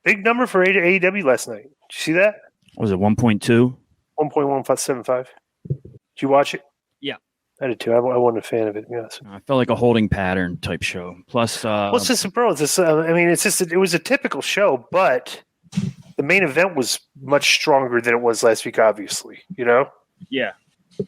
Big number for AEW last night. Did you see that? What was it 1.2? 1.175. Did you watch it? Yeah. I did too. I wasn't a fan of it. Yes. I felt like a holding pattern type show. Plus, well, it's just it was a typical show, but the main event was much stronger than it was last week. Obviously, you know. Yeah.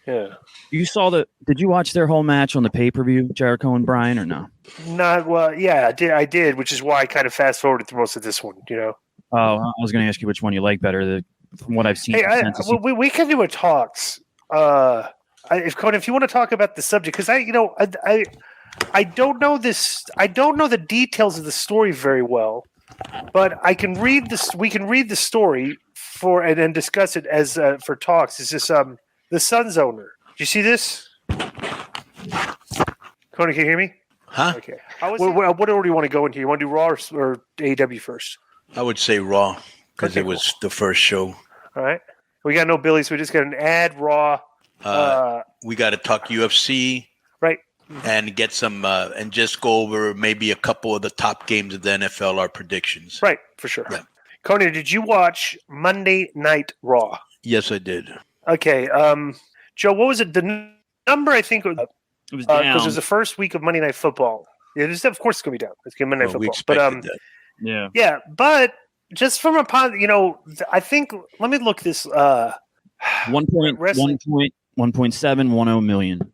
Yeah. Did you watch their whole match on the pay-per-view, Jericho and Bryan, or no? Not well. Yeah, I did, which is why I kind of fast forwarded through most of this one. You know. Oh, I was going to ask you which one you like better. From what I've seen. Hey, we can do a talks. If you want to talk about the subject, because I don't know this. I don't know the details of the story very well, but I can read this. We can read the story and then discuss it as for talks. Is this the Suns owner? Do you see this? Konnan, can you hear me? Huh? Okay. What order do you want to go into? You want to do Raw or AEW first? I would say Raw because it was the first show. All right. We got no Billy, so we just got an ad Raw. We got to talk UFC. Right. And get some and just go over maybe a couple of the top games of the NFL, our predictions. Right, for sure. Yeah. Konnan, did you watch Monday Night Raw? Yes, I did. Okay. Joe, what was it? The number, I think, it was down. Because it was the first week of Monday Night Football. Yeah, of course it's going to be down. It's going to be Monday Night Football. We expected that. Yeah. Yeah, but just from I think, let me look this. 1.710 million.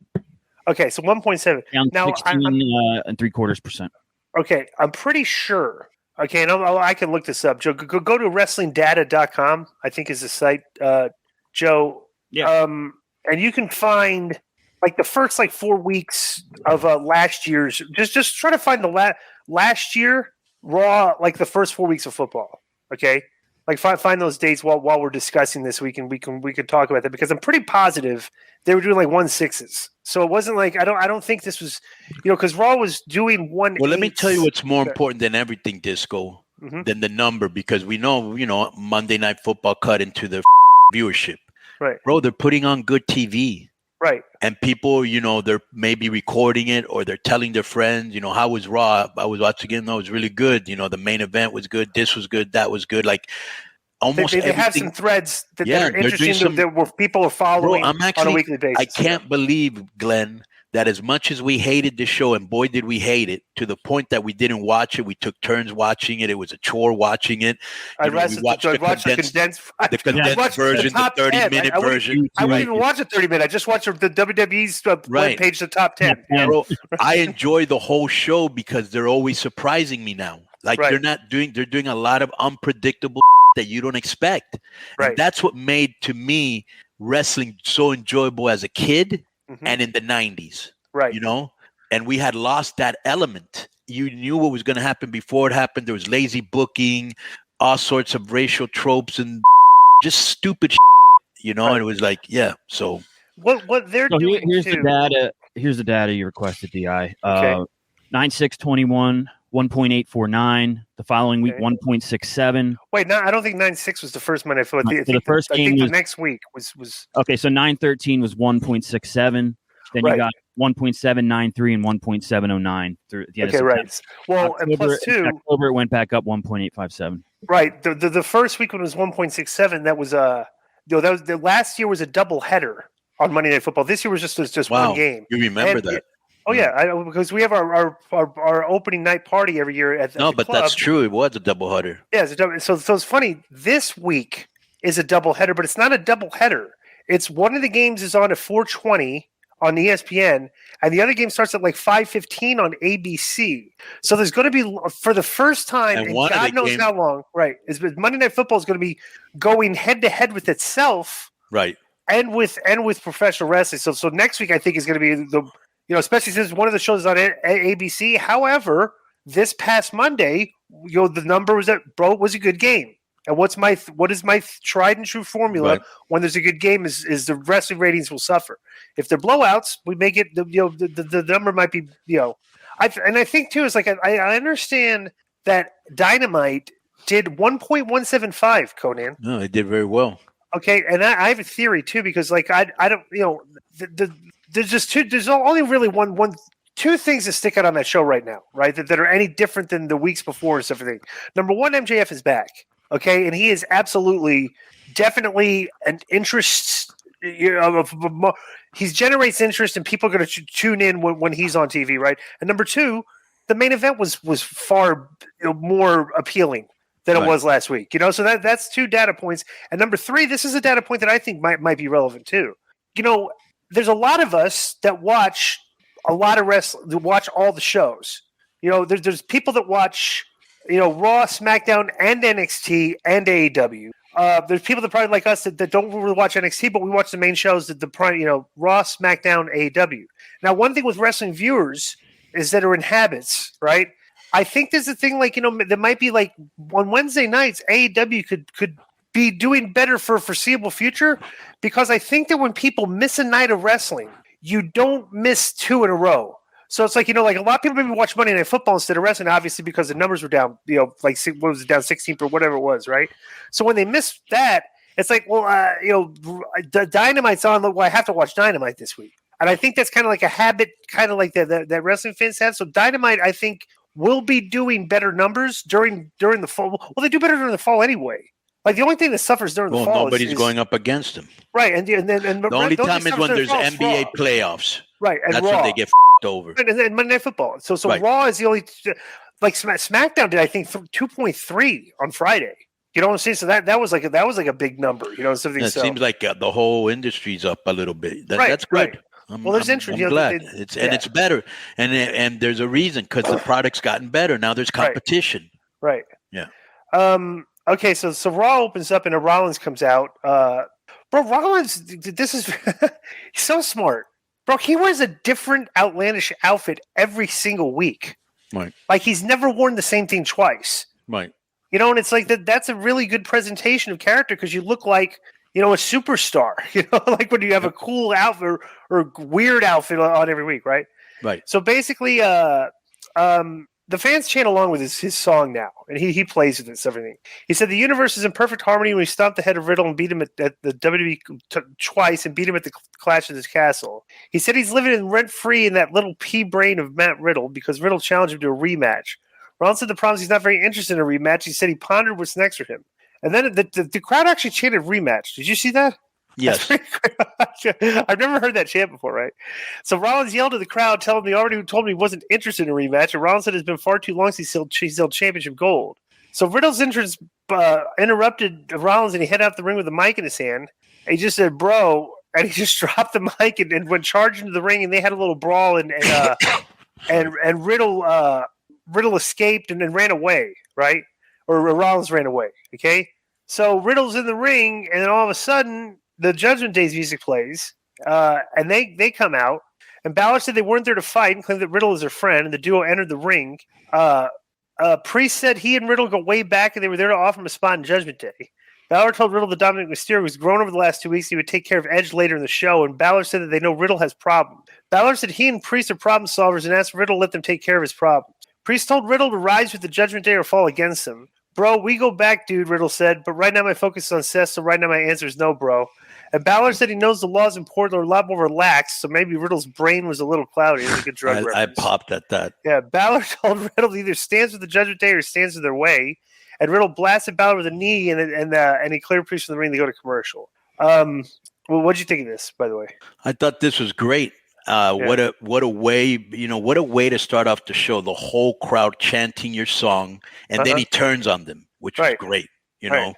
Okay, so 1.7. Down now, 16.75%. Okay, I'm pretty sure. Okay, and I can look this up. Joe, go to WrestlingData.com, I think is the site, Joe. Yeah. And you can find like the first 4 weeks of last year's. Just try to find the last year Raw, like the first 4 weeks of football. Okay, like find those dates while we're discussing this. We could talk about that because I'm pretty positive they were doing 1/6s. So it wasn't like I don't think this was because Raw was doing 1/8. Well, let me tell you what's more important than everything, Disco, than the number, because we know Monday Night Football cut into the viewership. Right, bro. They're putting on good TV. Right. And people, they're maybe recording it or they're telling their friends, how was Raw? I was watching it. No, it was really good. The main event was good. This was good. That was good. Like almost they have some threads that are interesting where people are following on a weekly basis. I can't believe, Glenn, that as much as we hated the show, and boy, did we hate it, to the point that we didn't watch it. We took turns watching it. It was a chore watching it. We watched the condensed version, the 30-minute version. I wouldn't even watch a 30-minute. I just watched the WWE's webpage, the top 10. Bro, I enjoy the whole show because they're always surprising me now. Like they're doing a lot of unpredictable that you don't expect. Right. And that's what made, to me, wrestling so enjoyable as a kid. And in the 90s, right? And we had lost that element. You knew what was going to happen before it happened. There was lazy booking, all sorts of racial tropes, and just stupid. And it was like, yeah. So what they're doing? Here's the data. Here's the data you requested, Di. 9/6/21, 1.849. The following week, 1.67. Wait, no, I don't think 9/6 was the first Monday. The first game was the next week was okay. So 9/13 was 1.67. Then you got 1.793 and 1.709 through the end of September. Right. Well, and plus two, October it went back up 1.857. Right. The first week when it was 1.67, that was that was the last year was a double header on Monday Night Football. This year was just one game. You remember that? Oh yeah, because we have our opening night party every year at the but club. That's true. It was a doubleheader. Yeah, so it's funny. This week is a doubleheader, but it's not a doubleheader. It's one of the games is on at 4:20 on ESPN, and the other game starts at 5:15 on ABC. So there's going to be, for the first time, and God knows how long, right? Monday Night Football is going to be going head to head with itself, right? And with professional wrestling. So next week I think is going to be the. Especially since one of the shows is on ABC. However, this past Monday, the number was was a good game. And what is my tried and true formula when there's a good game is the wrestling ratings will suffer. If they're blowouts, we make it. The number might be I think too is I understand that Dynamite did 1.175. Konnan. No, it did very well. Okay, and I have a theory too because I don't there's just two. There's only really two things that stick out on that show right now, right? That are any different than the weeks before and stuff. Number one, MJF is back, okay, and he is absolutely, definitely an interest. He generates interest, and people are going to tune in when he's on TV, right? And number two, the main event was far more appealing than it was last week. So that's two data points. And number three, this is a data point that I think might be relevant too. There's a lot of us that watch a lot of wrestling, watch all the shows. There's people that watch, Raw, SmackDown, and NXT and AEW. There's people that probably like us that don't really watch NXT, but we watch the main shows that Raw, SmackDown, AEW. Now, one thing with wrestling viewers is that are in habits, right? I think there's a thing there might be on Wednesday nights, AEW could be doing better for a foreseeable future, because I think that when people miss a night of wrestling, you don't miss two in a row. So it's a lot of people maybe watch Monday Night Football instead of wrestling, obviously, because the numbers were down, what was it, down 16 or whatever it was, right? So when they missed that, it's Dynamite's on. Well, I have to watch Dynamite this week. And I think that's kind of like a habit, kind of like that wrestling fans have. So Dynamite, I think, will be doing better numbers during the fall. Well, they do better during the fall anyway. The only thing that suffers during the fall nobody's going up against them. Right. And the only time is when there's NBA playoffs. Right. And that's Raw. when they get over. And Monday Night Football. So right. Raw is the only SmackDown did, I think, 2.3 on Friday. You know what I'm saying? So that was like a big number. Something. It seems like the whole industry's up a little bit. That's good. Right. There's interest. I'm glad it's better, and there's a reason, because the product's gotten better. Now there's competition. Right. Yeah. Okay. So Raw opens up and a Rollins comes out. Bro, Rollins, this is he's so smart, bro. He wears a different outlandish outfit every single week. Right. He's never worn the same thing twice. Right. And it's that's a really good presentation of character, because you look like, a superstar, when you have a cool outfit or weird outfit on every week, right? Right. So basically, the fans chant along with his song now, and he plays with it, everything. He said the universe is in perfect harmony when we stomped the head of Riddle and beat him at the WWE twice and beat him at the Clash of his Castle. He said he's living rent-free in that little pea brain of Matt Riddle, because Riddle challenged him to a rematch. Rollins said the problem is he's not very interested in a rematch. He said he pondered what's next for him. And then the crowd actually chanted rematch. Did you see that? Yes. I've never heard that chant before, right? So Rollins yelled at the crowd, telling him he already told me he wasn't interested in a rematch. And Rollins said it's been far too long since he's held championship gold. So Riddle's entrance interrupted Rollins, and he headed out the ring with a mic in his hand. And he just said, bro, and he just dropped the mic and went charging into the ring, and they had a little brawl, and Riddle escaped and then ran away, right? Or Rollins ran away, okay? So Riddle's in the ring, and then all of a sudden, the Judgment Day's music plays, and they come out, and Balor said they weren't there to fight and claimed that Riddle is their friend, and the duo entered the ring. Priest said he and Riddle go way back, and they were there to offer him a spot in Judgment Day. Balor told Riddle that Dominik Mysterio was grown over the last 2 weeks, and he would take care of Edge later in the show, and Balor said that they know Riddle has problems. Balor said he and Priest are problem solvers and asked Riddle to let them take care of his problems. Priest told Riddle to rise with the Judgment Day or fall against him. Bro, we go back, dude, Riddle said, but right now my focus is on Seth, so right now my answer is no, bro. And Balor said he knows the laws in Portland are a lot more relaxed, so maybe Riddle's brain was a little cloudy. Like a drug I popped at that. Yeah, Balor told Riddle either stands with the Judgment Day or stands in their way, and Riddle blasted Balor with a knee, and he cleared Priest from the ring to go to commercial. Well, what'd you think of this, by the way? I thought this was great. What a way, what a way to start off the show. The whole crowd chanting your song, and then he turns on them, which is great. I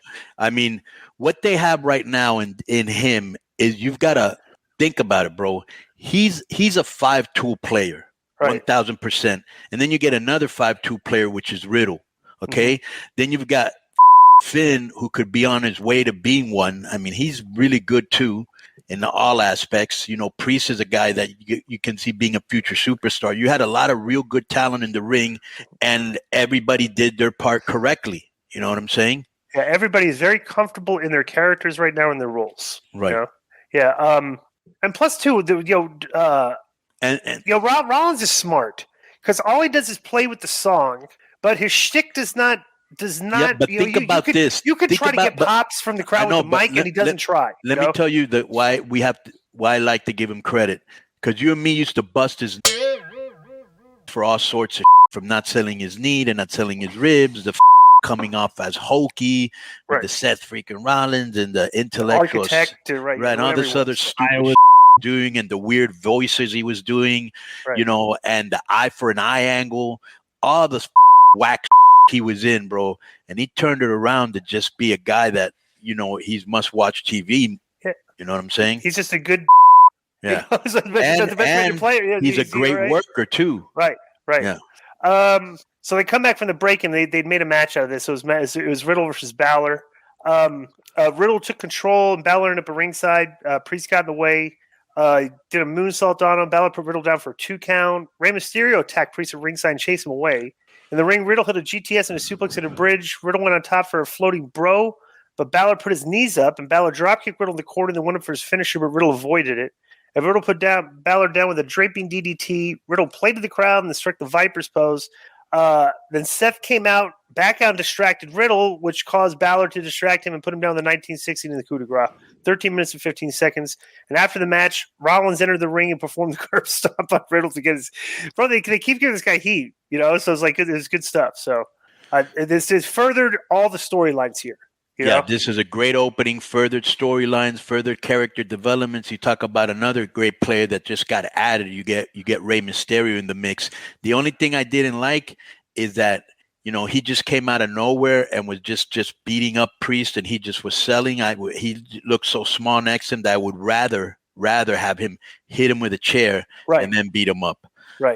mean, what they have right now in him is, you've got to think about it, bro. He's a 5-tool player, 1,000%, and then you get another 5-tool player, which is Riddle. Okay, then you've got Finn, who could be on his way to being one. I mean, he's really good too in all aspects. Priest is a guy that you can see being a future superstar. You had a lot of real good talent in the ring, and everybody did their part correctly. You know what I'm saying? Yeah, everybody is very comfortable in their characters right now in their roles. Right. Yeah. And plus, too, Rollins is smart, because all he does is play with the song, but his shtick does not. Yeah, but think about this. You could try to get pops from the crowd with the mic, and he doesn't try. Let me tell you why I like to give him credit, because you and me used to bust his for all sorts of from not selling his knee to not selling his ribs, the coming off as hokey with the Seth freaking Rollins and the intellectual architect, and all this other stupid doing and the weird voices he was doing, you know, and the eye for an eye angle, all this whack he was in, bro. And he turned it around to just be a guy that, you know, he's must watch TV. You know what I'm saying? He's just a good, yeah. He's the best player. Yeah, he's a great worker too. Right. Yeah. So they come back from the break and they made a match out of this. So it was Riddle versus Balor. Riddle took control and Balor ended up at ringside. Priest got in the way. Did a moonsault on him. Balor put Riddle down for a 2 count. Rey Mysterio attacked Priest at ringside and chased him away. In the ring, Riddle hit a GTS and a suplex at a bridge. Riddle went on top for a floating bro, but Balor put his knees up and Balor dropkicked Riddle in the corner and then went up for his finisher, but Riddle avoided it. And Riddle put Balor down with a draping DDT. Riddle played to the crowd and then struck the Viper's pose. Then Seth came out, back out and distracted Riddle, which caused Balor to distract him and put him down in the 1916 in the coup de grace. 13 minutes and 15 seconds. And after the match, Rollins entered the ring and performed the curb stomp on Riddle to get his... Bro, they keep giving this guy heat, you know? So it's like, it's good stuff. So this has furthered all the storylines here. You know? This is a great opening, furthered storylines, furthered character developments. You talk about another great player that just got added. You get Rey Mysterio in the mix. The only thing I didn't like is that, you know, he just came out of nowhere and was just beating up Priest, and he just was selling. He looked so small next to him that I would rather have him hit him with a chair and then beat him up. Right.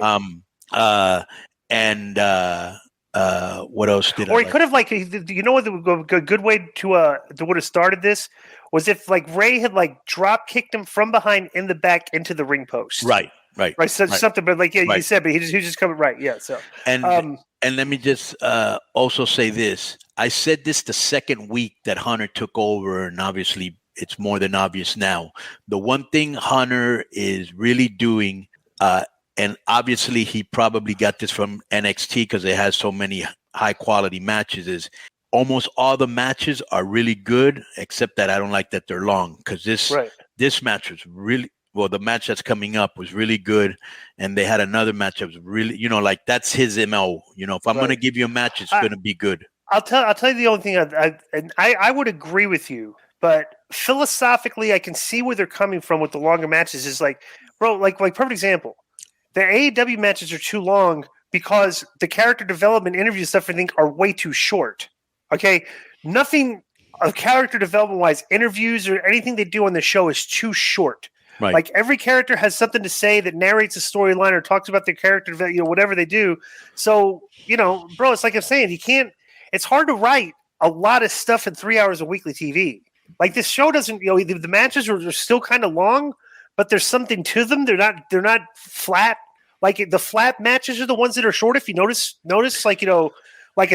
What else did or he could have, like, you know what, a good way to would have started this was if, like, Ray had, like, drop kicked him from behind in the back into the ring post. Right. Something, but like, you said, but he just coming right. Yeah. So, and let me just also say this. I said this the second week that Hunter took over, and obviously it's more than obvious now. The one thing Hunter is really doing, and obviously he probably got this from NXT because it has so many high quality matches, is almost all the matches are really good, except that I don't like that they're long, because this match was really, well, the match that's coming up was really good, and they had another match that was really, you know, like, that's his MO. You know, if I'm going to give you a match, it's going to be good. I'll tell you the only thing I would agree with you, but philosophically, I can see where they're coming from with the longer matches. Is like, bro, like perfect example. The AEW matches are too long because the character development interview stuff, I think, are way too short. Okay, nothing of character development wise, interviews or anything they do on the show is too short. Right. Like, every character has something to say that narrates a storyline or talks about their character, you know, whatever they do. So, you know, bro, it's like I'm saying, it's hard to write a lot of stuff in 3 hours of weekly TV. Like, this show doesn't, you know, the matches are still kind of long, but there's something to them. They're not flat. Like, the flat matches are the ones that are short. If you notice, like, you know, like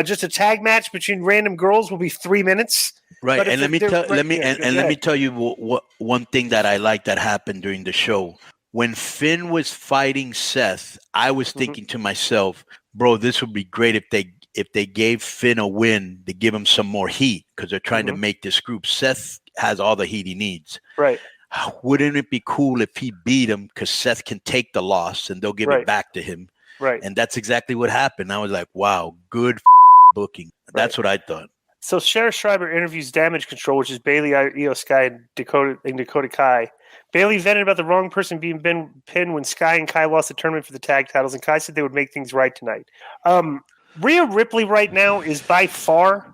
just a tag match between random girls will be 3 minutes. Right. And let me tell you what one thing that I like that happened during the show. When Finn was fighting Seth, I was thinking to myself, bro, this would be great if they gave Finn a win to give him some more heat, because they're trying to make this group. Seth has all the heat he needs. Right. Wouldn't it be cool if he beat him, because Seth can take the loss and they'll give it back to him. Right. And that's exactly what happened. I was like, wow, good booking. That's what I thought. So Sheriff Schreiber interviews Damage Control, which is Bailey, Io Sky, and Dakota Kai. Bailey vented about the wrong person being pinned when Sky and Kai lost the tournament for the tag titles, and Kai said they would make things right tonight. Rhea Ripley right now is by far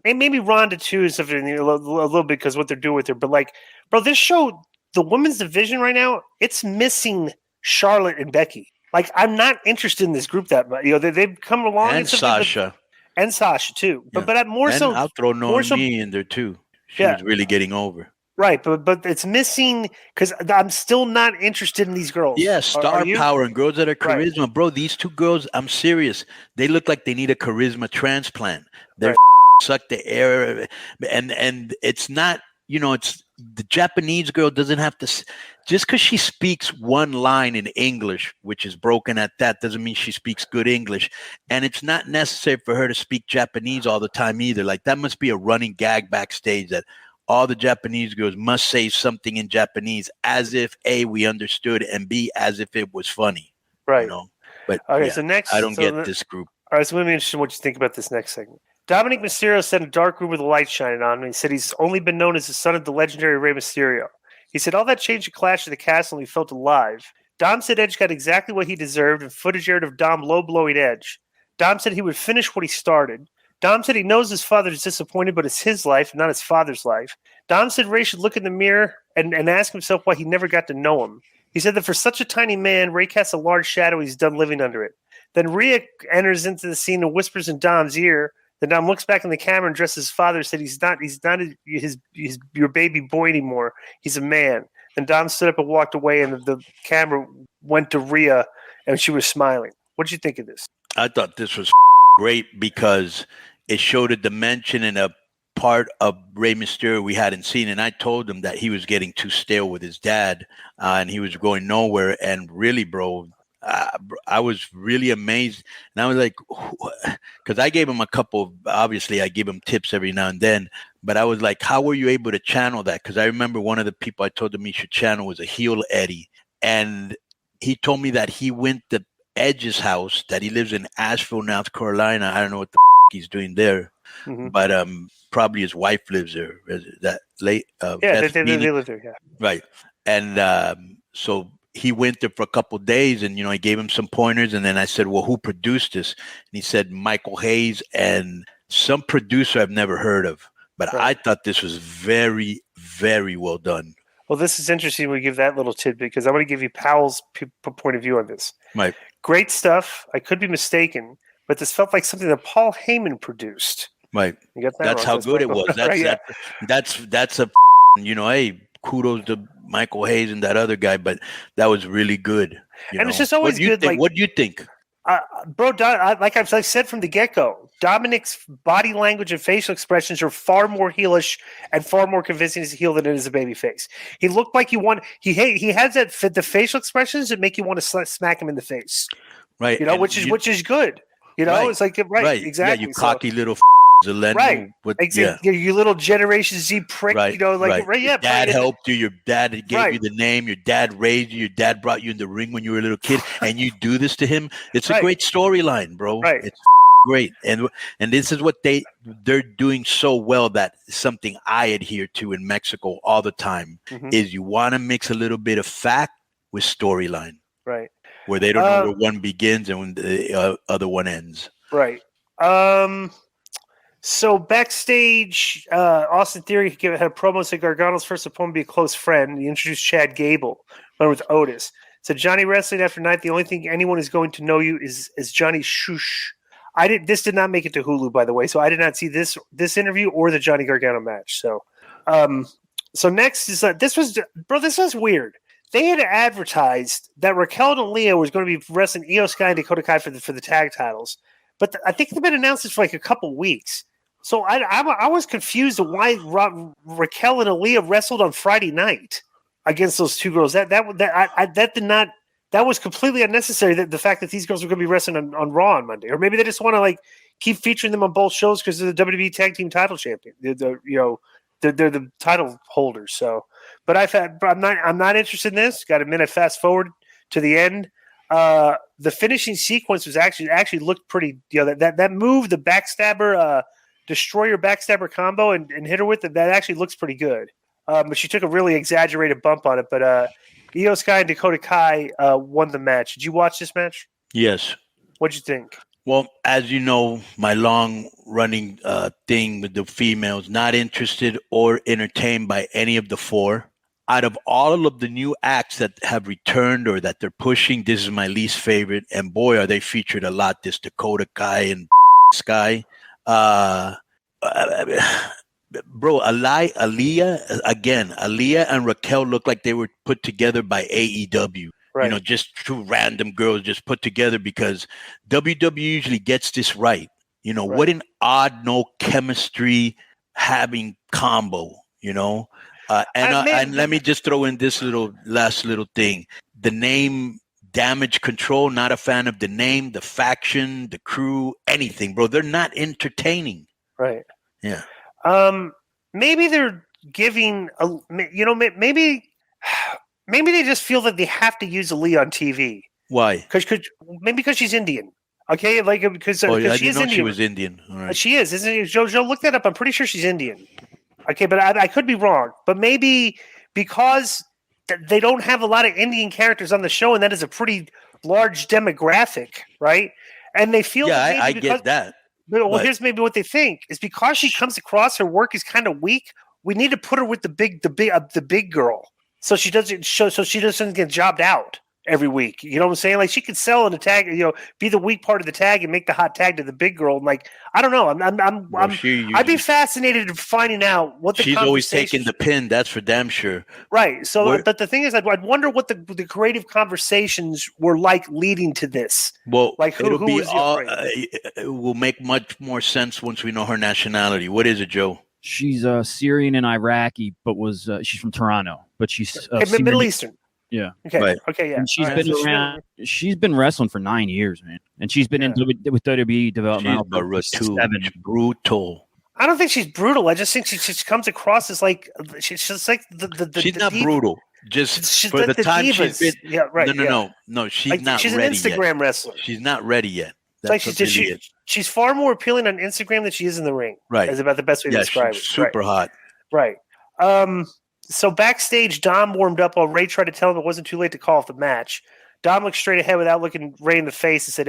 maybe Ronda too is something a little bit because what they're doing with her, but like, bro, this show, the women's division right now, it's missing Charlotte and Becky. Like, I'm not interested in this group that much. You know, they've come along, and Sasha. And Sasha too, but more so. I'll throw Noemi in there too. She's really getting over. Right, but it's missing because I'm still not interested in these girls. Yeah, star power and girls that are charisma, right. Bro. These two girls, I'm serious. They look like they need a charisma transplant. They're suck the air, and it's not. You know, it's the Japanese girl doesn't have to. Just because she speaks one line in English, which is broken at that, doesn't mean she speaks good English. And it's not necessary for her to speak Japanese all the time either. Like, that must be a running gag backstage that all the Japanese girls must say something in Japanese as if A, we understood, and B, as if it was funny. Right. You know? But Okay, yeah, so next, I don't get this group. All right, so let me be interested in what you think about this next segment. Dominik Mysterio sat in a dark room with a light shining on him. He said he's only been known as the son of the legendary Rey Mysterio. He said all that changed at Clash of the Castle and he felt alive. Dom said Edge got exactly what he deserved and footage aired of Dom low-blowing Edge. Dom said he would finish what he started. Dom said he knows his father is disappointed, but it's his life, not his father's life. Dom said Rey should look in the mirror and ask himself why he never got to know him. He said that for such a tiny man, Rey casts a large shadow. He's done living under it. Then Rhea enters into the scene and whispers in Dom's ear. Then Dom looks back in the camera and addresses his father and said he's not your baby boy anymore. He's a man. Then Dom stood up and walked away, and the camera went to Rhea, and she was smiling. What did you think of this? I thought this was great because it showed a dimension and a part of Rey Mysterio we hadn't seen. And I told him that he was getting too stale with his dad and he was going nowhere. And really, bro, I was really amazed. And I was like, because I gave him a couple, obviously I give him tips every now and then, but I was like, how were you able to channel that? Because I remember one of the people I told him he should channel was a heel Eddie. And he told me that he went to Edge's house, that he lives in Asheville, North Carolina. I don't know what the he's doing there, but probably his wife lives there. That late, yeah, they live there. Yeah, right. And so he went there for a couple of days, and I gave him some pointers. And then I said, "Well, who produced this?" And he said Michael Hayes and some producer I've never heard of. But I thought this was very, very well done. Well, this is interesting. We give that little tidbit because I want to give you Powell's point of view on this. Right. Great stuff. I could be mistaken, but this felt like something that Paul Heyman produced. Right. wrong. That's how good it was. That's a hey, kudos to Michael Hayes and that other guy, but that was really good. It's just always good. What do you think? Bro, like I've said from the get-go, Dominik's body language and facial expressions are far more heelish and far more convincing as a heel than it is a baby face. He looked like he has the facial expressions that make you want to smack him in the face. Right. Which is good. It's like exactly. Yeah, you cocky little right. Exactly. You little Generation Z prick. Right. Your dad helped you. Your dad gave you the name. Your dad raised you. Your dad brought you in the ring when you were a little kid, and you do this to him. It's a great storyline, bro. Right. It's great, and this is what they're doing so well. That something I adhere to in Mexico all the time is you want to mix a little bit of fact with storyline. Right. Where they don't know where one begins and when the other one ends. Right. So backstage, Austin Theory had a promo say Gargano's first opponent would be a close friend. He introduced Chad Gable, went with Otis. Said Johnny wrestling after night. The only thing anyone is going to know you is Johnny Shush. This did not make it to Hulu, by the way, so I did not see this interview or the Johnny Gargano match. So, so next is this was weird. They had advertised that Raquel and Aaliyah was going to be wrestling Io Sky and Dakota Kai for the tag titles, but I think they've been announced for like a couple weeks. So I was confused of why Raquel and Aaliyah wrestled on Friday night against those two girls. That was completely unnecessary. The fact that these girls were going to be wrestling on Raw on Monday, or maybe they just want to keep featuring them on both shows because they're the WWE Tag Team Title champion. They're the title holders. So, but I'm not interested in this. Got a minute. Fast forward to the end. The finishing sequence was actually looked pretty. That move, the backstabber, destroyer backstabber combo, and hit her with it. That actually looks pretty good. But she took a really exaggerated bump on it. But Io Sky and Dakota Kai won the match. Did you watch this match? Yes. What'd you think? Well, as you know, my long-running thing with the females, not interested or entertained by any of the four. Out of all of the new acts that have returned or that they're pushing, this is my least favorite. And boy, are they featured a lot, this Dakota Kai and Sky. Bro, Aaliyah and Raquel look like they were put together by AEW. Right. Just two random girls just put together because WWE usually gets this right. Right. What an odd, no chemistry having combo, and let me just throw in this last little thing. The name Damage Control, not a fan of the name, the faction, the crew, anything, bro. They're not entertaining. Right. Yeah. Maybe they're giving maybe they just feel that they have to use Aaliyah on TV. Why? Because she's Indian. Okay, like because I she didn't is know Indian. she was Indian. All right. She is, isn't it? Joe, look that up. I'm pretty sure she's Indian. Okay, but I could be wrong. But maybe because they don't have a lot of Indian characters on the show, and that is a pretty large demographic, right? And they feel I get that. Well, here's maybe what they think is because she comes across her work is kind of weak. We need to put her with the big girl, so she doesn't get jobbed out every week. You know what I'm saying? Like she could sell in a tag, be the weak part of the tag and make the hot tag to the big girl. And like I don't know, I'd be fascinated in finding out what the she's always taking the pin. That's for damn sure. Right. So, but the thing is, I'd wonder what the creative conversations were like leading to this. Well, like who was it will make much more sense once we know her nationality. What is it, Joe? She's Syrian and Iraqi, but she's from Toronto, but she's Middle Eastern. Yeah. Okay. Right. Okay. Yeah. And she's been around. She's been wrestling for 9 years, man, and she's been with WWE development. She's brutal. I don't think she's brutal. I just think she just comes across as like she's just like the. She's not brutal. She's for the time divas. She's been. Yeah. Right. No. She's not. She's ready an Instagram wrestler. She's not ready yet. That's like she's far more appealing on Instagram than she is in the ring. Right. Is about the best way to describe it. Super hot. Right. So backstage, Dom warmed up while Ray tried to tell him it wasn't too late to call off the match. Dom looked straight ahead without looking Ray in the face and said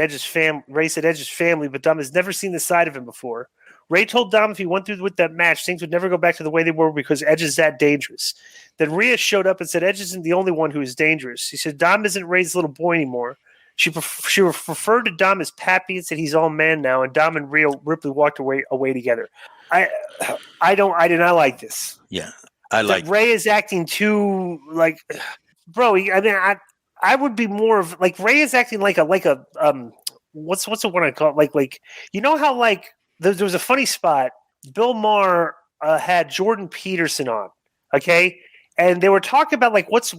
Ray said Edge's family, but Dom has never seen this side of him before. Ray told Dom if he went through with that match, things would never go back to the way they were because Edge is that dangerous. Then Rhea showed up and said Edge isn't the only one who is dangerous. He said Dom isn't Ray's little boy anymore. She referred to Dom as Pappy and said he's all man now, and Dom and Rhea Ripley walked away together. I did not like this. Yeah. Ray is acting too like, bro. I would be more of like Ray is acting like a what's the one I call it? Like you know how like there was a funny spot. Bill Maher had Jordan Peterson on, okay, and they were talking about like what's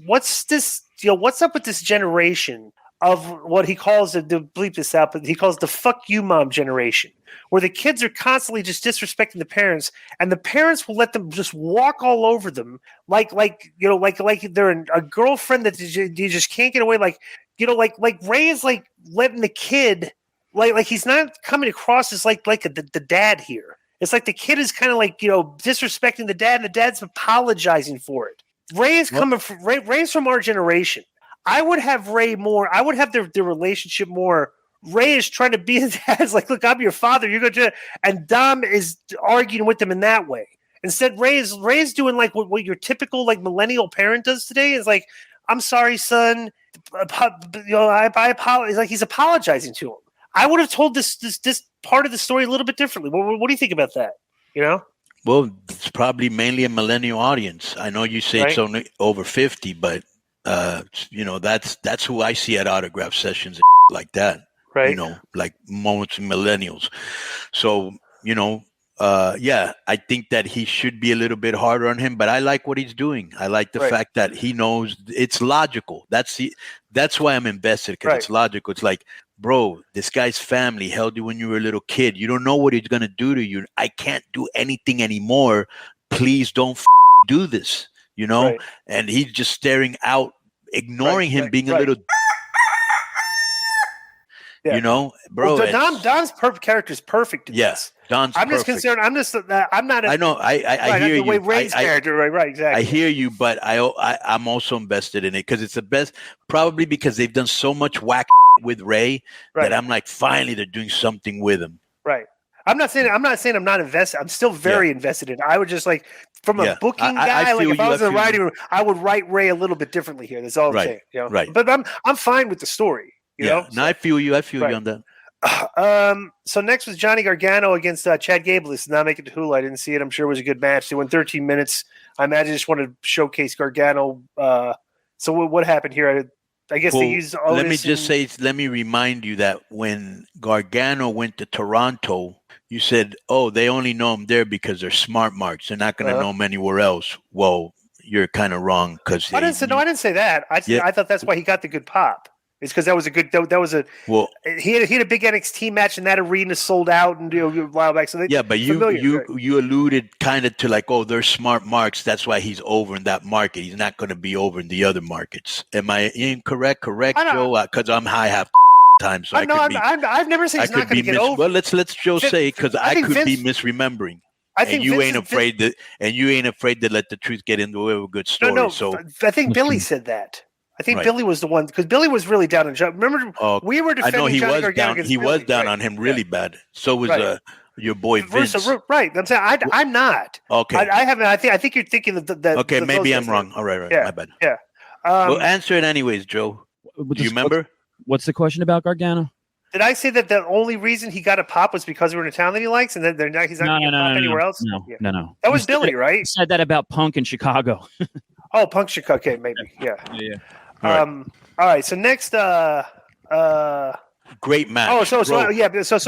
this what's up with this generation of what he calls to bleep this out, but he calls the "fuck you, mom" generation, where the kids are constantly just disrespecting the parents, and the parents will let them just walk all over them, like they're a girlfriend that you just can't get away. Like Ray is like letting the kid, like he's not coming across as like the dad here. It's like the kid is kind of like disrespecting the dad, and the dad's apologizing for it. Ray is coming from Ray's from our generation. I would have Ray more. I would have their relationship more. Ray is trying to be his dad. It's like, look, I'm your father. You're going to, and Dom is arguing with him in that way. Instead, Ray is doing like what your typical like millennial parent does today. Is like, I'm sorry, son. I apologize. Like he's apologizing to him. I would have told this part of the story a little bit differently. What do you think about that? Well, it's probably mainly a millennial audience. I know you say it's only over 50, but. That's who I see at autograph sessions like that, right? Like most millennials. So, I think that he should be a little bit harder on him, but I like what he's doing. I like the fact that he knows it's logical. That's why I'm invested because it's logical. It's like, bro, this guy's family held you when you were a little kid. You don't know what he's going to do to you. I can't do anything anymore. Please don't do this. And he's just staring out, ignoring him, being a little, bro. Well, Don's character is perfect. Yes, Don's. I'm just concerned. I'm not. I know. I hear you. Ray's character, right? Exactly. I hear you, but I'm also invested in it because it's the best. Probably because they've done so much whack with Ray that I'm like, finally, they're doing something with him. Right. I'm not saying I'm not invested. I'm still very invested in it. I would just like from a booking guy, like if I was in the writing room, I would write Ray a little bit differently here. That's all I'm saying. Right. But I'm fine with the story. You know? No, I feel you. I feel you on that. So next was Johnny Gargano against Chad Gable. This did not make it to Hulu. I didn't see it. I'm sure it was a good match. They went 13 minutes. I imagine they just wanted to showcase Gargano. So what happened here? I guess they used Otis. Let me remind you that when Gargano went to Toronto, you said, oh, they only know him there because they're smart marks. They're not going to know him anywhere else. Well, you're kind of wrong because I didn't say that. I thought that's why he got the good pop. It's because that was a good. That was a. Well, he had a big NXT match, and that arena sold out, and a while back. So but you alluded kind of to like, oh, they're smart marks. That's why he's over in that market. He's not going to be over in the other markets. Am I incorrect? Correct, Joe? Because I'm high half time, so I've never said he's not going to get over. Well, let's Joe say because I could be misremembering. I think you ain't afraid to let the truth get in the way of a good story. No, so I think Billy said that. I think Billy was the one because Billy was really down on John. Remember, we were defending. I know he Johnny was Gargano down. He was down on him really bad. So was your boy Vince. Right. I'm saying I'm not. Okay. I haven't. I think you're thinking that. Okay, maybe I'm wrong. All right. Yeah, my bad. Yeah. Well, answer it anyways, Joe. Do you remember? What's the question about Gargano? Did I say that the only reason he got a pop was because we were in a town that he likes, and that he's not going to pop anywhere else? No. That was Billy, right? He said that about Punk in Chicago. Oh, Punk Chicago, okay, maybe, yeah. All right. So next, great match. Oh, so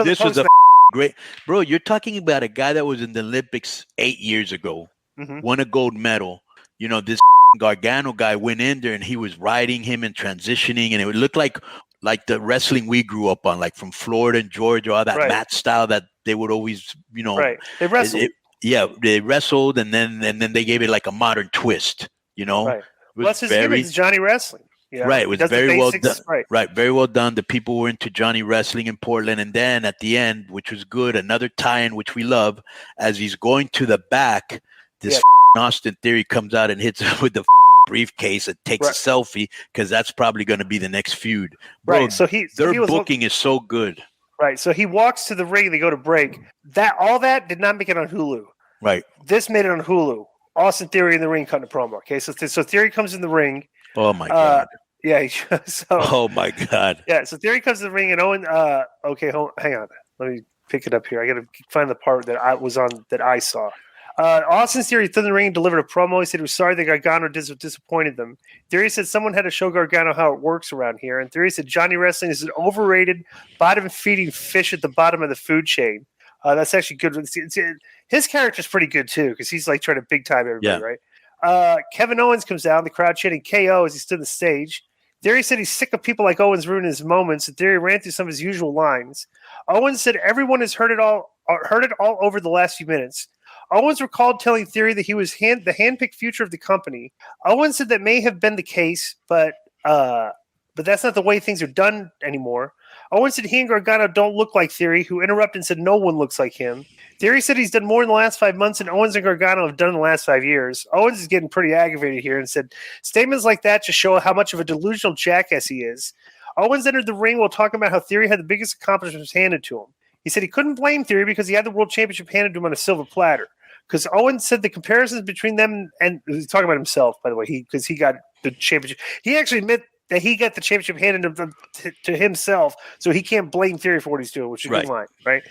this was a great, bro. You're talking about a guy that was in the Olympics 8 years ago, won a gold medal. You know, this Gargano guy went in there and he was riding him and transitioning, and it would look like the wrestling we grew up on, like from Florida and Georgia, all that mat style that they would always, they wrestled. They wrestled, and then they gave it like a modern twist. Right. That's his gimmick, is Johnny Wrestling. Right. It was very well done. Right. Very well done. The people were into Johnny Wrestling in Portland, and then at the end, which was good, another tie-in which we love, as he's going to the back, this Austin Theory comes out and hits him with the briefcase and takes a selfie because that's probably going to be the next feud. Bro, right. So their booking is so good. Right. So he walks to the ring. They go to break. All that did not make it on Hulu. Right. This made it on Hulu. Austin Theory in the ring cutting a promo. Okay. So Theory comes in the ring. Oh my God. Yeah. Oh my God. Yeah. So Theory comes to the ring and Owen. Okay. Hang on. Let me pick it up here. I got to find the part that I was on that I saw. Austin Theory threw in the ring and delivered a promo. He said he was sorry that Gargano disappointed them. Theory said someone had to show Gargano how it works around here. And Theory said Johnny Wrestling is an overrated, bottom-feeding fish at the bottom of the food chain. That's actually good. His character's pretty good, too, because he's like trying to big-time everybody, right? Kevin Owens comes out, the crowd chanting KO as he stood on the stage. Theory said he's sick of people like Owens ruining his moments, and Theory ran through some of his usual lines. Owens said everyone has heard it all over the last few minutes. Owens recalled telling Theory that he was the handpicked future of the company. Owens said that may have been the case, but that's not the way things are done anymore. Owens said he and Gargano don't look like Theory, who interrupted and said no one looks like him. Theory said he's done more in the last 5 months than Owens and Gargano have done in the last 5 years. Owens is getting pretty aggravated here and said statements like that just show how much of a delusional jackass he is. Owens entered the ring while talking about how Theory had the biggest accomplishments handed to him. He said he couldn't blame Theory because he had the world championship handed to him on a silver platter. Because Owens said the comparisons between them, and he's talking about himself, by the way, because he got the championship. He actually admit that he got the championship handed to himself, so he can't blame Theory for what he's doing, which is a good line, right?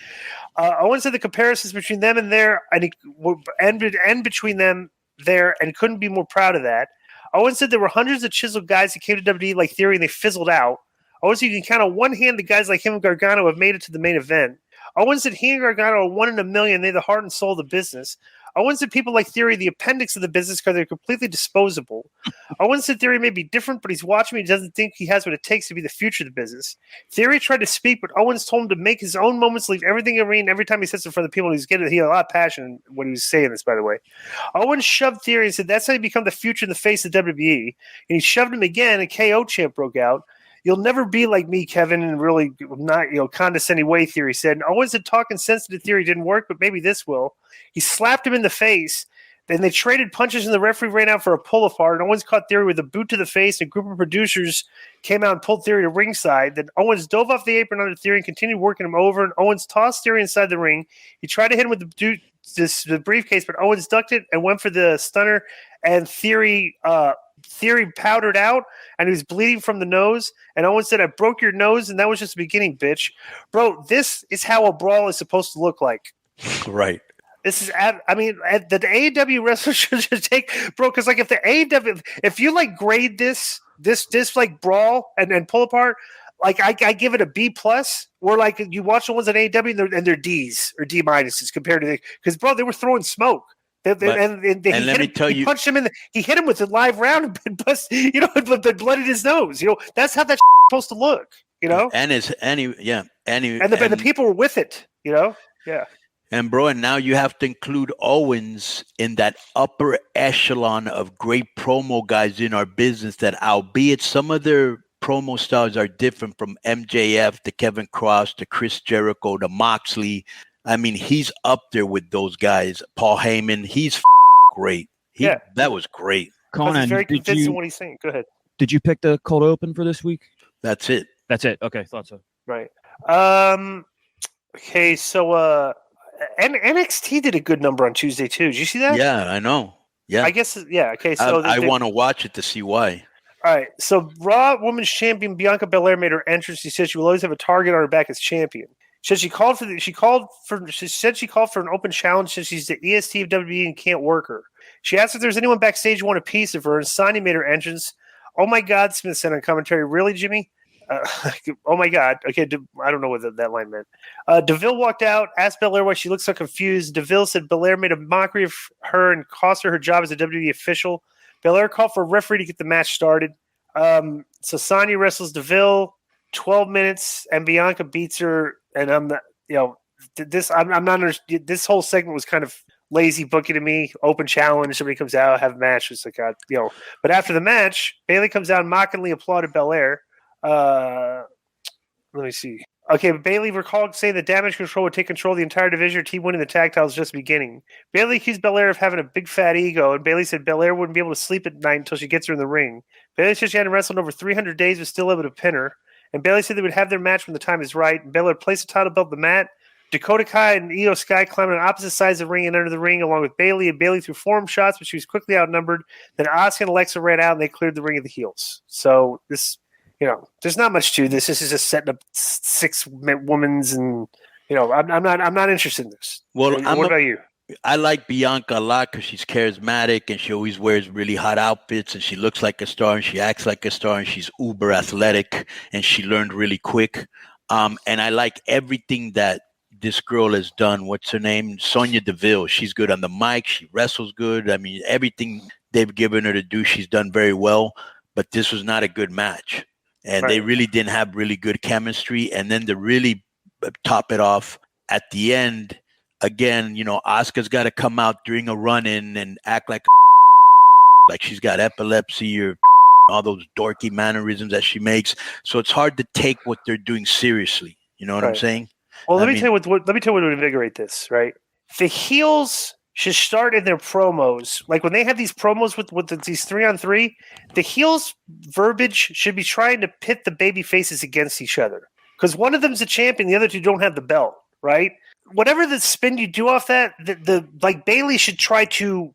Owens said the comparisons between them and there, and between them there, and couldn't be more proud of that. Owens said there were hundreds of chiseled guys that came to WWE like Theory, and they fizzled out. Owens said you can count on one hand the guys like him and Gargano have made it to the main event. Owens said he and Gargano are 1 in a million. They're the heart and soul of the business. Owens said people like Theory the appendix of the business because they're completely disposable. Owens said Theory may be different, but he's watching me. He doesn't think he has what it takes to be the future of the business. Theory tried to speak, but Owens told him to make his own moments, leave everything in the ring. Every time he sits in front of people, he had a lot of passion when he was saying this, by the way. Owens shoved Theory and said, that's how you become the future and the face of WWE. And he shoved him again, and KO chant broke out. You'll never be like me, Kevin, in really not condescending way, Theory said. And Owens said talking sensitive Theory didn't work, but maybe this will. He slapped him in the face. Then they traded punches, and the referee ran out for a pull-apart. And Owens caught Theory with a boot to the face, and a group of producers came out and pulled Theory to ringside. Then Owens dove off the apron under Theory and continued working him over, and Owens tossed Theory inside the ring. He tried to hit him with the briefcase, but Owens ducked it and went for the stunner, and Theory powdered out, and he was bleeding from the nose. And Owens said, I broke your nose, and that was just the beginning, bitch. Bro, this is how a brawl is supposed to look like. Right. This is, the AEW wrestler should take, bro, because like if the AEW, if you like grade this like brawl and pull apart, like I give it a B+, or like you watch the ones at AEW and they're D's or D- compared to because bro, they were throwing smoke. He punched him he hit him with a live round and bust, the blood in his nose. That's how that's supposed to look. And the people were with it. Yeah. And bro, and now you have to include Owens in that upper echelon of great promo guys in our business that, albeit some of their promo styles are different from MJF to Kevin Cross to Chris Jericho to Moxley. I mean, he's up there with those guys. Paul Heyman, he's great. That was great. Konnan, he's very convincing what he's saying. Go ahead. Did you pick the cold open for this week? That's it. Okay, thought so. Right. Okay, so NXT did a good number on Tuesday too. Did you see that? Yeah, I know. Yeah, I guess. Yeah. Okay. So I want to watch it to see why. All right. So Raw Women's Champion Bianca Belair made her entrance. She said she will always have a target on her back as champion. She said she called for an open challenge since she's the EST of WWE and can't work her. She asked if there's anyone backstage who want a piece of her, and Sony made her entrance. Oh my God, Smith said on commentary. Really, Jimmy? Oh my God. Okay, I don't know what that line meant. Deville walked out, asked Belair why she looked so confused. Deville said Belair made a mockery of her and cost her job as a WWE official. Belair called for a referee to get the match started. So Sonya wrestles Deville 12 minutes, and Bianca beats her. And I'm not, this whole segment was kind of lazy booking to me. Open challenge, somebody comes out, have a match. It's like, But after the match, Bayley comes out and mockingly applauded Belair. Let me see. Okay, Bayley recalled saying that Damage Control would take control of the entire division. Her team winning the tag titles just beginning. Bayley accused Belair of having a big fat ego, and Bayley said Belair wouldn't be able to sleep at night until she gets her in the ring. Bayley said she hadn't wrestled in over 300 days, but still able to pin her. And Bayley said they would have their match when the time is right. And Belair placed the title belt on the mat. Dakota Kai and Io Sky climbed on opposite sides of the ring and entered the ring along with Bayley. And Bayley threw forearm shots, but she was quickly outnumbered. Then Asuka and Alexa ran out, and they cleared the ring of the heels. So this... there's not much to this. This is just setting up 6 women's, and I'm not interested in this. Well, what about you? I like Bianca a lot because she's charismatic and she always wears really hot outfits and she looks like a star and she acts like a star and she's uber athletic and she learned really quick. And I like everything that this girl has done. What's her name? Sonya Deville. She's good on the mic. She wrestles good. I mean, everything they've given her to do, she's done very well. But this was not a good match. And They really didn't have really good chemistry. And then to really top it off at the end, again, Asuka's got to come out during a run-in and act like she's got epilepsy or all those dorky mannerisms that she makes. So it's hard to take what they're doing seriously. You know what I'm saying? Well, let me tell you what would invigorate this, right? The heels should start in their promos. Like when they have these promos with these 3-on-3, the heels verbiage should be trying to pit the baby faces against each other. Because one of them's a champion, the other two don't have the belt, right? Whatever the spin you do off that, the Bayley should try to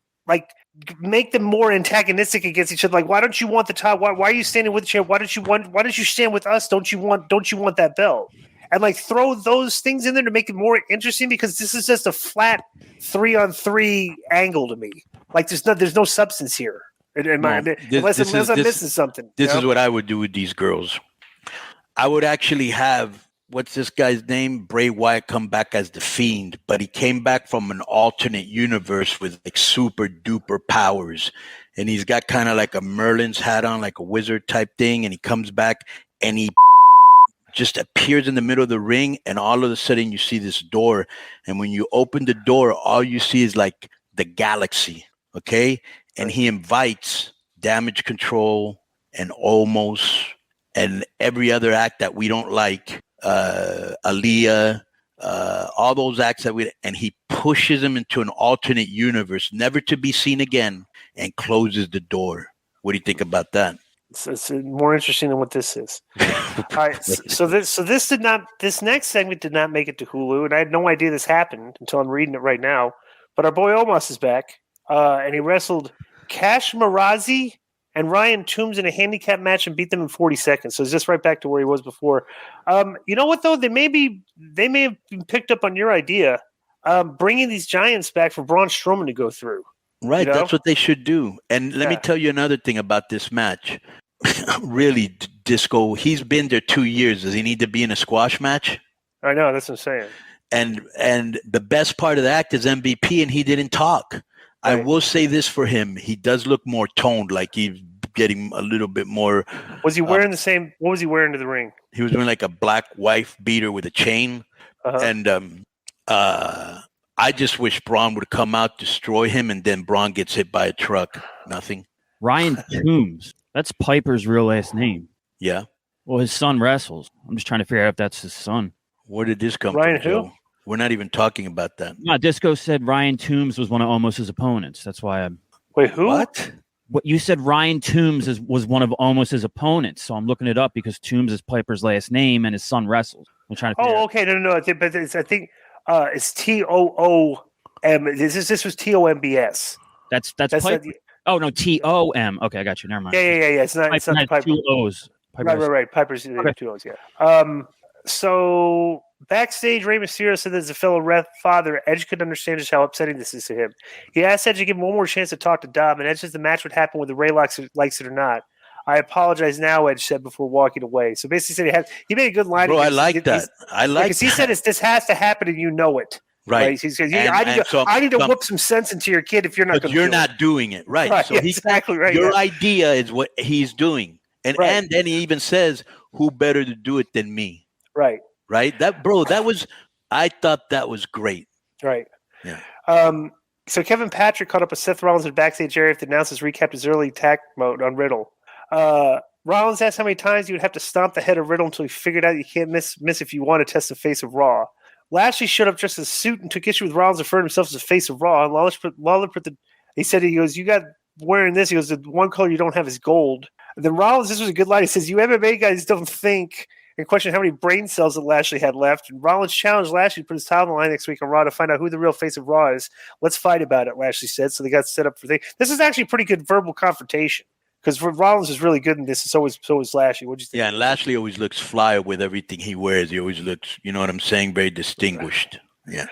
make them more antagonistic against each other. Like, why don't you want the top? Why are you standing with the champ? Why don't you stand with us? Don't you want that belt? And throw those things in there to make it more interesting, because this is just a flat 3-on-3 angle to me. There's no substance here. Unless I'm missing something. This is what I would do with these girls. I would actually have, what's this guy's name? Bray Wyatt come back as the Fiend, but he came back from an alternate universe with super duper powers. And he's got kind of like a Merlin's hat on, like a wizard type thing. And he comes back and he just appears in the middle of the ring, and all of a sudden you see this door, and when you open the door, all you see is like the galaxy, okay? And he invites Damage Control and Omos and every other act that we don't like, Aaliyah, all those acts and he pushes them into an alternate universe, never to be seen again, and closes the door. What do you think about that? It's more interesting than what this is. All right, so this next segment did not make it to Hulu, and I had no idea this happened until I'm reading it right now. But our boy Omos is back, and he wrestled Cash Marazi and Ryan Toombs in a handicap match and beat them in 40 seconds. So it's just right back to where he was before. You know what though? They may have been picked up on your idea, bringing these giants back for Braun Strowman to go through. Right, that's what they should do. And let me tell you another thing about this match. Really, Disco, he's been there 2 years. Does he need to be in a squash match? I know, that's what I'm saying. And the best part of the act is MVP, and he didn't talk. I will say this for him. He does look more toned, like he's getting a little bit more. Was he wearing the same? What was he wearing to the ring? He was wearing like a black wife beater with a chain. And I just wish Braun would come out, destroy him, and then Braun gets hit by a truck. Nothing. Ryan Toombs. That's Piper's real last name. Yeah. Well, his son wrestles. I'm just trying to figure out if that's his son. Where did this come Ryan from, who? Joe? We're not even talking about that. No, Disco said Ryan Toombs was one of Omos's opponents. That's why I'm. Wait, who? What? What you said? Ryan Toombs was one of Omos's opponents. So I'm looking it up because Toombs is Piper's last name, and his son wrestles. I'm trying to. Okay, no. I think it's TOOM. This was TOMBS. That's Piper. Oh no, TOM. Okay, I got you. Never mind. Yeah. It's not Piper. Two O's. Right. Piper's two O's. Yeah. So backstage, Rey Mysterio said that as a fellow ref father, Edge could understand just how upsetting this is to him. He asked Edge to give him one more chance to talk to Dom, and Edge says the match would happen whether Rey likes it or not. I apologize now, Edge said before walking away. So basically, said he made a good line. Bro, I like that. Because he said this has to happen, and you know it. Right. He says, I need to whip some sense into your kid if you're not. But you're not doing it, right? So exactly right. Your idea is what he's doing, and then he even says, "Who better to do it than me?" Right. That was. I thought that was great. Right. Yeah. So Kevin Patrick caught up with Seth Rollins in the backstage area to announce his recapped his early attack mode on Riddle. Rollins asked how many times you would have to stomp the head of Riddle until he figured out you can't miss if you want to test the face of Raw. Lashley showed up dressed as a suit and took issue with Rollins referring to himself as the face of Raw. And Lawler he goes, you got wearing this. He goes, the one color you don't have is gold. And then Rollins, this was a good line. He says, you MMA guys don't think, and question how many brain cells that Lashley had left. And Rollins challenged Lashley to put his title on the line next week on Raw to find out who the real face of Raw is. Let's fight about it, Lashley said. So they got set up for things. This is actually a pretty good verbal confrontation. Because Rollins is really good in this, and so is Lashley. What do you think? Yeah, and Lashley always looks fly with everything he wears. He always looks, you know what I'm saying, very distinguished. Yeah.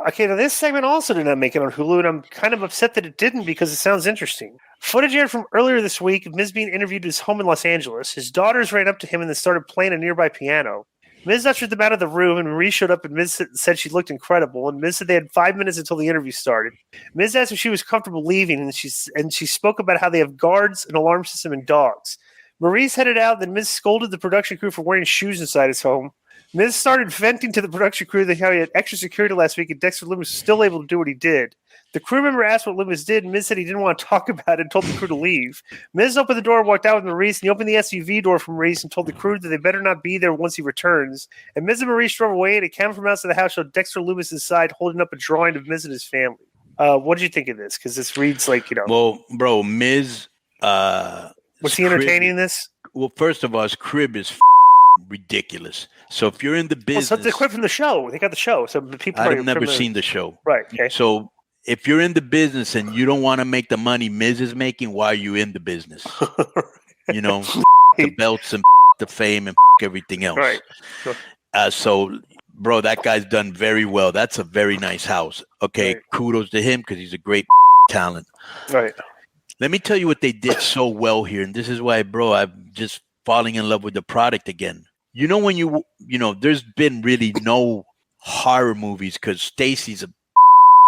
Okay, now this segment also did not make it on Hulu, and I'm kind of upset that it didn't because it sounds interesting. Footage aired from earlier this week of Miz being interviewed at his home in Los Angeles. His daughters ran up to him and then started playing a nearby piano. Miz ushered them out of the room, and Marie showed up, and Miz said she looked incredible, and Miz said they had 5 minutes until the interview started. Miz asked if she was comfortable leaving, and she spoke about how they have guards, an alarm system, and dogs. Marie's headed out, then Miz scolded the production crew for wearing shoes inside his home. Miz started venting to the production crew that how he had extra security last week, and Dexter Lumis was still able to do what he did. The crew member asked what Lumis did, and Miz said he didn't want to talk about it and told the crew to leave. Miz opened the door and walked out with Maurice, and he opened the SUV door for Maurice and told the crew that they better not be there once he returns. And Miz and Maurice drove away, and a camera from outside the house showed Dexter Lumis inside holding up a drawing of Miz and his family. What did you think of this? Because this reads like, Well, bro, Miz... was he entertaining this? Well, first of all, his crib is ridiculous. So if you're in the business... Well, so they quit from the show. They got the show. So people I've never seen the show. Right, okay. So... if you're in the business and you don't want to make the money Miz is making, why are you in the business? You know, the belts and the fame and everything else. Right. So, bro, that guy's done very well. That's a very nice house. Okay, right. Kudos to him because he's a great talent. Right. Let me tell you what they did so well here. And this is why, bro, I'm just falling in love with the product again. You know, when you know, there's been really no horror movies because Stacy's a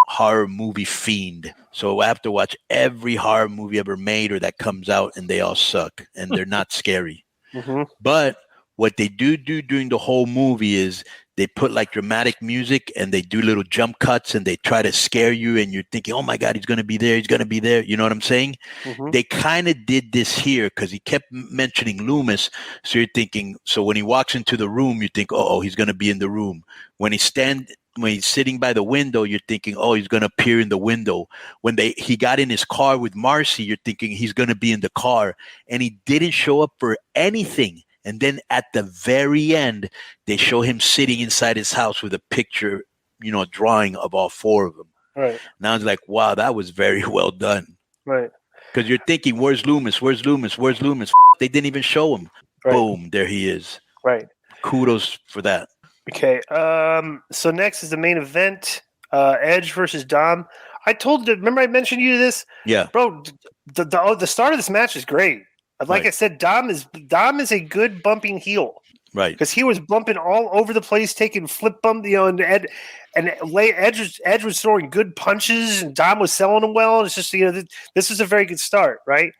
horror movie fiend. So I have to watch every horror movie ever made or that comes out and they all suck and they're not scary. Mm-hmm. But what they do during the whole movie is they put like dramatic music and they do little jump cuts and they try to scare you and you're thinking, oh my God, he's going to be there. He's going to be there. You know what I'm saying? Mm-hmm. They kind of did this here because he kept mentioning Lumis. So you're thinking, so when he walks into the room, you think, oh, he's going to be in the room. When he's sitting by the window, you're thinking, oh, he's going to appear in the window. When he got in his car with Marcy, you're thinking he's going to be in the car. And he didn't show up for anything. And then at the very end, they show him sitting inside his house with a picture, you know, drawing of all four of them. Right. Now it's like, wow, that was very well done. Right. Because you're thinking, where's Lumis? Where's Lumis? Where's Lumis? They didn't even show him. Right. Boom, there he is. Right. Kudos for that. Okay. So next is the main event, Edge versus Dom. Remember I mentioned you this? Yeah. Bro, the start of this match is great. Like I said, Dom is a good bumping heel. Right. Because he was bumping all over the place, taking flip bump, and Edge was throwing good punches, and Dom was selling him well. It's just, this is a very good start, right?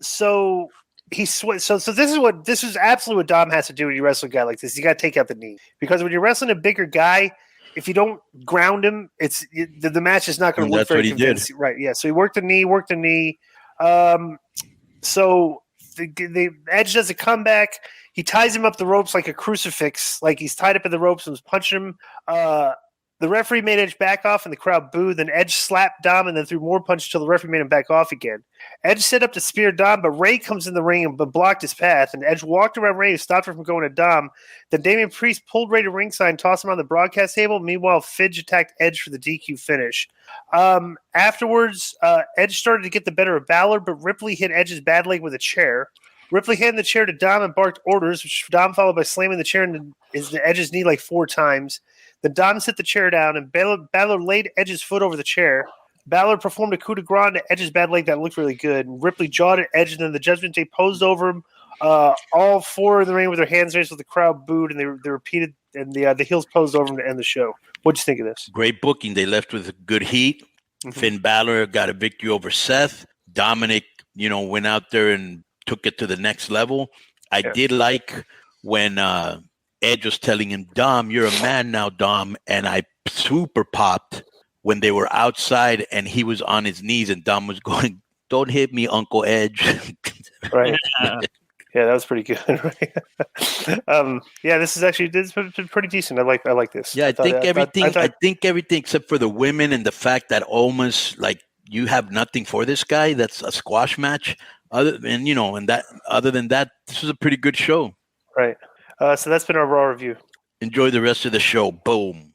So this is absolutely what Dom has to do when you wrestle a guy like this. You got to take out the knee, because when you're wressling a bigger guy, if you don't ground him, the match is not going to look very convincing, right? Yeah. So he worked the knee. So the Edge does a comeback. He ties him up the ropes like a crucifix, like he's tied up in the ropes and was punching him. The referee made Edge back off, and the crowd booed. Then Edge slapped Dom and then threw more punches until the referee made him back off again. Edge set up to spear Dom, but Rey comes in the ring and blocked his path. And Edge walked around Rey and stopped her from going to Dom. Then Damian Priest pulled Rey to ringside and tossed him on the broadcast table. Meanwhile, Fidge attacked Edge for the DQ finish. Afterwards, Edge started to get the better of Balor, but Ripley hit Edge's bad leg with a chair. Ripley handed the chair to Dom and barked orders, which Dom followed by slamming the chair into Edge's knee like 4 times. Then Dom set the chair down, and Balor laid Edge's foot over the chair. Balor performed a coup de grace to Edge's bad leg that looked really good. And Ripley jawed at Edge, and then the Judgment Day posed over him. All 4 in the ring with their hands raised, with the crowd booed, and they repeated, and the heels posed over him to end the show. What'd you think of this? Great booking. They left with good heat. Mm-hmm. Finn Balor got a victory over Seth. Dominik, went out there and took it to the next level. I did like when Edge was telling him, Dom, you're a man now, Dom. And I super popped when they were outside and he was on his knees and Dom was going, don't hit me, Uncle Edge. Right. Yeah, that was pretty good. Right? This is pretty decent. I like this. Yeah, I think everything except for the women and the fact that almost like you have nothing for this guy. That's a squash match. Other than that, this was a pretty good show. Right. So that's been our Raw review. Enjoy the rest of the show. Boom.